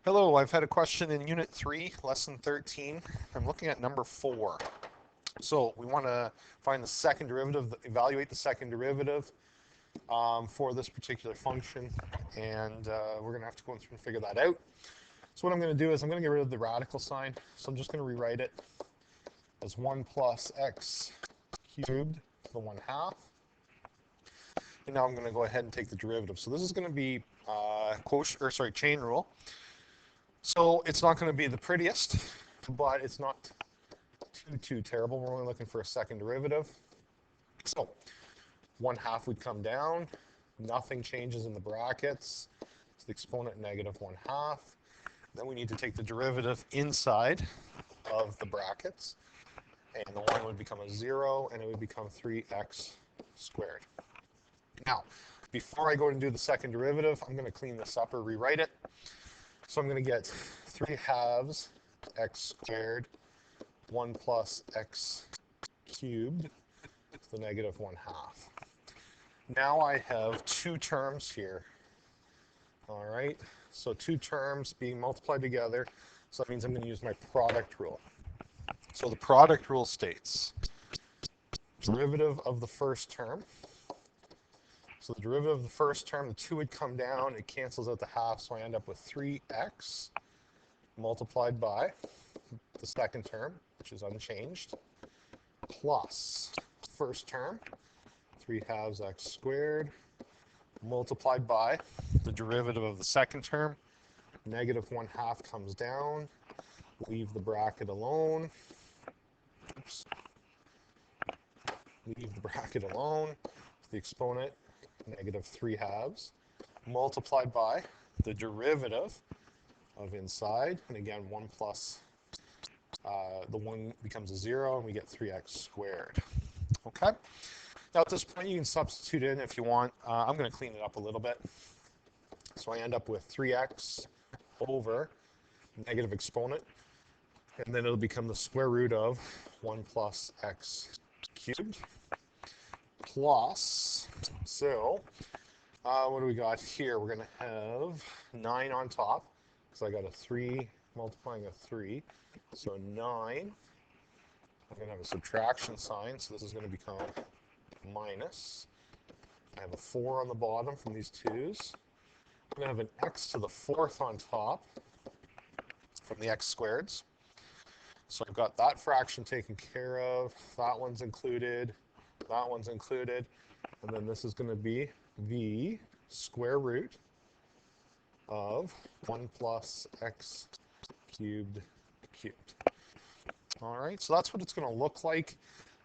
Hello, I've had a question in Unit 3, Lesson 13. I'm looking at number 4. So we want to find the second derivative, evaluate the second derivative for this particular function, and we're going to have to go through and figure that out. So what I'm going to do is I'm going to get rid of the radical sign, so I'm just going to rewrite it as 1 plus x cubed to the 1/2. And now I'm going to go ahead and take the derivative. So this is going to be chain rule. So it's not going to be the prettiest, but it's not too terrible. We're only looking for a second derivative. So 1/2 would come down. Nothing changes in the brackets. It's the exponent negative 1/2. Then we need to take the derivative inside of the brackets. And the 1 would become a 0, and it would become 3x squared. Now, before I go and do the second derivative, I'm going to clean this up or rewrite it. So I'm going to get 3/2 x squared 1 plus x cubed to the negative 1/2. Now I have two terms here. All right, so two terms being multiplied together. So that means I'm going to use my product rule. So the product rule states derivative of the first term. So the derivative of the first term, the 2 would come down, it cancels out the half, so I end up with 3x multiplied by the second term, which is unchanged, plus first term, 3/2 x squared, multiplied by the derivative of the second term, negative 1/2 comes down, leave the bracket alone, oops, leave the bracket alone, the exponent, negative 3/2, multiplied by the derivative of inside, and again 1 plus the 1 becomes a 0, and we get 3x squared. Okay. Now at this point you can substitute in if you want. I'm going to clean it up a little bit. So I end up with 3x over negative exponent, and then it'll become the square root of 1 plus x cubed plus, so what do we got here? We're going to have 9 on top, because I got a 3 multiplying a 3. So 9. I'm going to have a subtraction sign, so this is going to become minus. I have a 4 on the bottom from these 2's. I'm going to have an x to the 4th on top from the x squareds. So I've got that fraction taken care of. That one's included. That one's included. And then this is going to be the square root of 1 plus x cubed. All right, so that's what it's going to look like.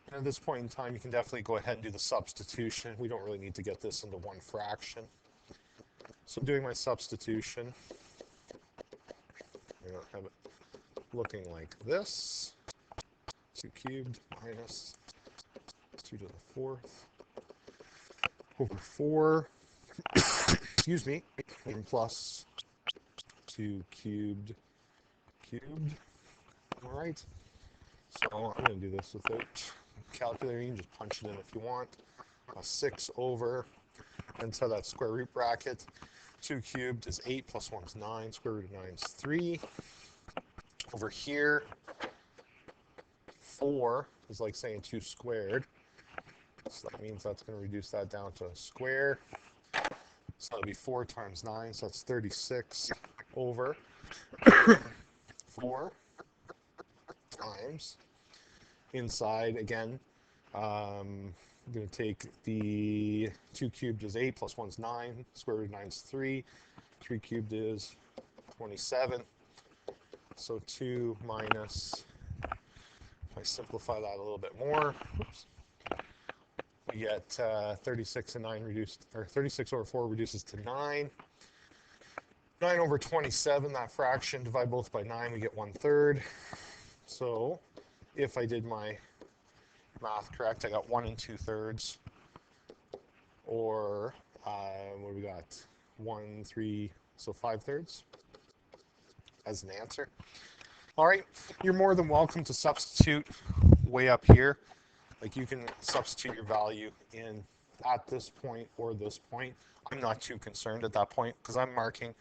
And at this point in time, you can definitely go ahead and do the substitution. We don't really need to get this into one fraction. So doing my substitution, I'm going to have it looking like this. 2 cubed minus 2 to the 4th over 4, excuse me, and plus 2 cubed. All right, so I'm going to do this without calculator. You can just punch it in if you want. 6 over, inside that square root bracket, 2 cubed is 8 plus 1 is 9, square root of 9 is 3. Over here, 4 is like saying 2 squared. So that means that's going to reduce that down to a square. So that'll be 4 times 9, so that's 36 over 4 times inside again. I'm going to take the 2 cubed is 8 plus 1 is 9, square root of 9 is 3. 3 cubed is 27. So 2 minus, if I simplify that a little bit more, oops, we get 36 and 9 reduced, or 36 over 4 reduces to 9. 9 over 27, that fraction, divide both by 9, we get 1/3. So if I did my math correct, I got 1 2/3, or what do we got? 1, 3, so 5/3 as an answer. All right, you're more than welcome to substitute way up here. Like you can substitute your value in at this point or this point. I'm not too concerned at that point because I'm marking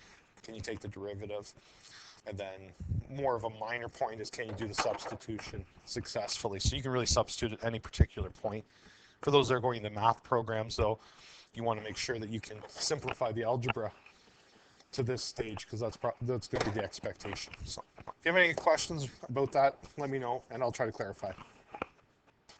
can you take the derivative? And then more of a minor point is, can you do the substitution successfully? So you can really substitute at any particular point. For those that are going into math programs, though, you want to make sure that you can simplify the algebra to this stage, because that's going to be the expectation. So if you have any questions about that, let me know, and I'll try to clarify.